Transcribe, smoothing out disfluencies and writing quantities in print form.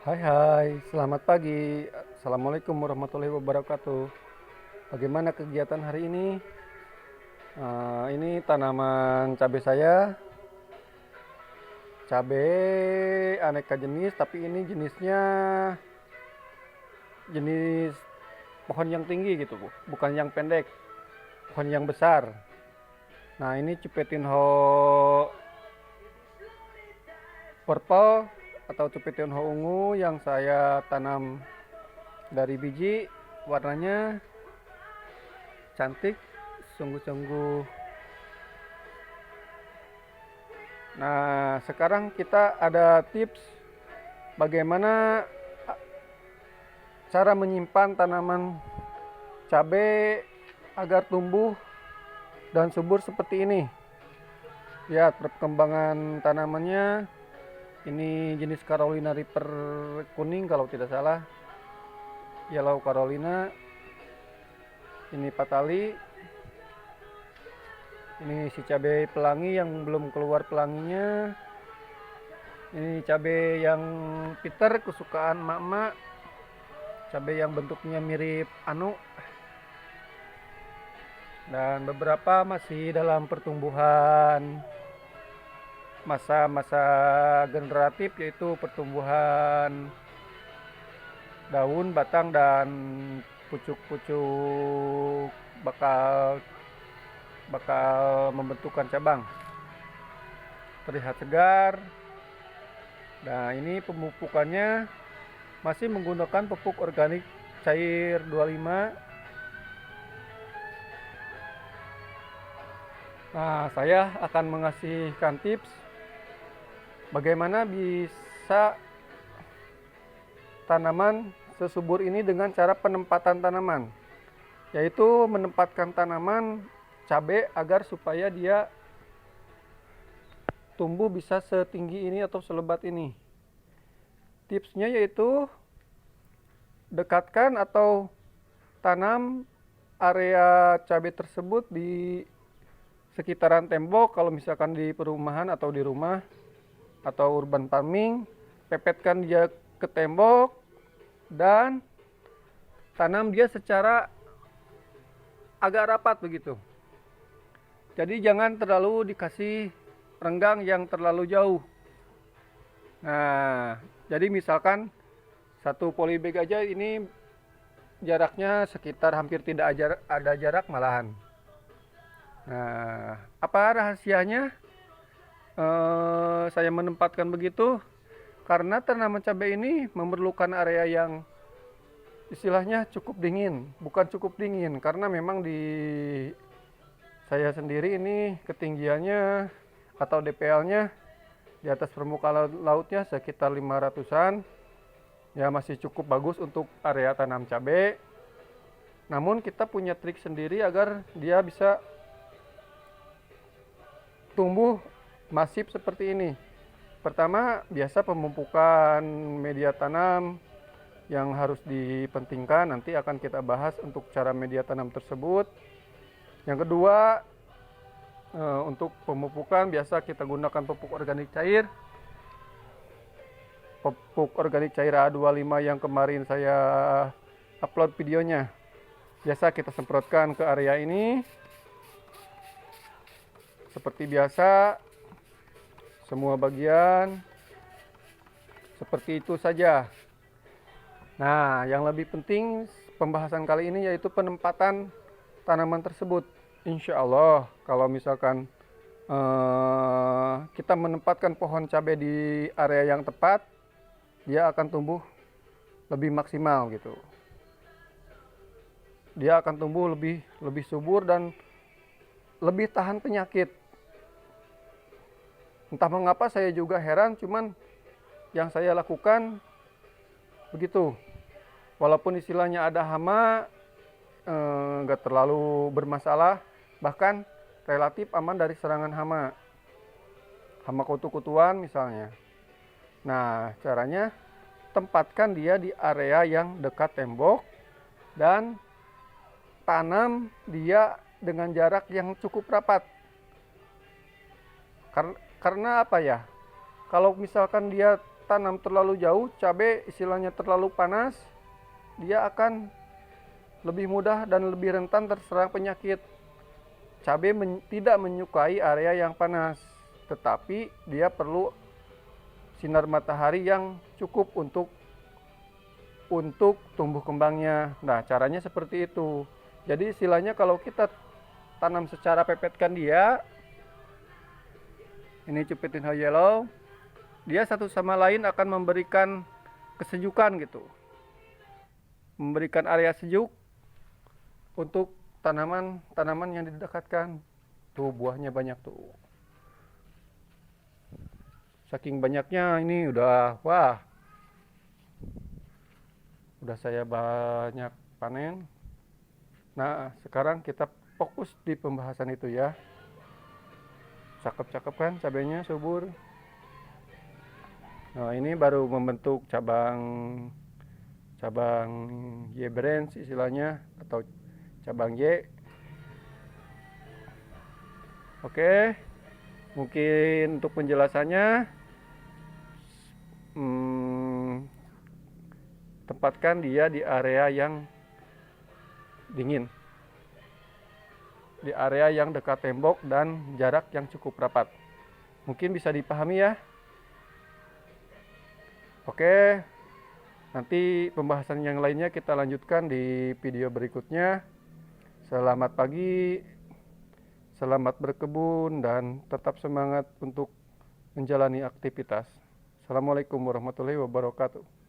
Hai hai, selamat pagi. Assalamualaikum warahmatullahi wabarakatuh. Bagaimana kegiatan hari ini? Ini tanaman cabai saya, cabai aneka jenis, tapi ini jenisnya jenis pohon yang tinggi gitu, Bu. Bukan yang pendek, pohon yang besar. Nah, ini Cupetinho purple atau Cupetinho ungu yang saya tanam dari biji. Warnanya cantik, sungguh-sungguh. Nah, sekarang kita ada tips bagaimana cara menyimpan tanaman cabai agar tumbuh dan subur seperti ini. Lihat perkembangan tanamannya. Ini jenis Carolina Reaper kuning kalau tidak salah. Yellow Carolina. Ini patali. Ini si cabai pelangi yang belum keluar pelanginya. Ini cabai yang Peter kesukaan mak-mak. Cabai yang bentuknya mirip anu. Dan beberapa masih dalam pertumbuhan masa-masa generatif, yaitu pertumbuhan daun, batang, dan pucuk-pucuk bakal membentukkan cabang. Terlihat segar. Nah, ini pemupukannya masih menggunakan pupuk organik cair 25. Nah, saya akan mengasihkan tips bagaimana bisa tanaman sesubur ini dengan cara penempatan tanaman, yaitu menempatkan tanaman cabai agar supaya dia tumbuh bisa setinggi ini atau selebat ini. Tipsnya yaitu dekatkan atau tanam area cabai tersebut di sekitaran tembok. Kalau misalkan di perumahan atau di rumah atau urban farming, pepetkan dia ke tembok dan tanam dia secara agak rapat begitu. Jadi jangan terlalu dikasih renggang yang terlalu jauh. Nah, jadi misalkan satu polybag aja ini jaraknya sekitar hampir tidak ada jarak malahan. Nah, apa rahasianya saya menempatkan begitu? Karena tanaman cabai ini memerlukan area yang istilahnya cukup dingin. Bukan cukup dingin, karena memang di saya sendiri ini ketinggiannya atau DPL-nya di atas permukaan lautnya sekitar 500-an. Ya, masih cukup bagus untuk area tanam cabai. Namun kita punya trik sendiri agar dia bisa tumbuh masif seperti ini. Pertama, biasa pemupukan media tanam yang harus dipentingkan. Nanti akan kita bahas untuk cara media tanam tersebut. Yang kedua, untuk pemupukan biasa kita gunakan pupuk organik cair. Pupuk organik cair A25 yang kemarin saya upload videonya. Biasa kita semprotkan ke area ini. Seperti biasa, semua bagian seperti itu saja. Nah, yang lebih penting pembahasan kali ini yaitu penempatan tanaman tersebut. Insya Allah, kalau misalkan kita menempatkan pohon cabai di area yang tepat, dia akan tumbuh lebih maksimal gitu. Dia akan tumbuh lebih subur dan lebih tahan penyakit. Entah mengapa saya juga heran, cuman yang saya lakukan begitu. Walaupun istilahnya ada hama, nggak terlalu bermasalah, bahkan relatif aman dari serangan hama. Hama kutu-kutuan misalnya. Nah, caranya tempatkan dia di area yang dekat tembok dan tanam dia dengan jarak yang cukup rapat. Karena apa ya? Kalau misalkan dia tanam terlalu jauh, cabai istilahnya terlalu panas, dia akan lebih mudah dan lebih rentan terserang penyakit. Cabai tidak menyukai area yang panas, tetapi dia perlu sinar matahari yang cukup untuk tumbuh kembangnya. Nah, caranya seperti itu. Jadi istilahnya kalau kita tanam secara pepetkan dia, ini Cupitin High Yellow, dia satu sama lain akan memberikan kesejukan gitu. Memberikan area sejuk untuk tanaman yang didekatkan. Tuh buahnya banyak tuh. Saking banyaknya ini udah saya banyak panen. Nah, sekarang kita fokus di pembahasan itu ya. Cakep-cakep kan cabenya, subur. Nah, ini baru membentuk cabang Y branch istilahnya, atau cabang Y. Oke, mungkin untuk penjelasannya tempatkan dia di area yang dingin, di area yang dekat tembok dan jarak yang cukup rapat. Mungkin bisa dipahami ya. Oke, nanti pembahasan yang lainnya kita lanjutkan di video berikutnya. Selamat pagi, selamat berkebun, dan tetap semangat untuk menjalani aktivitas. Assalamualaikum warahmatullahi wabarakatuh.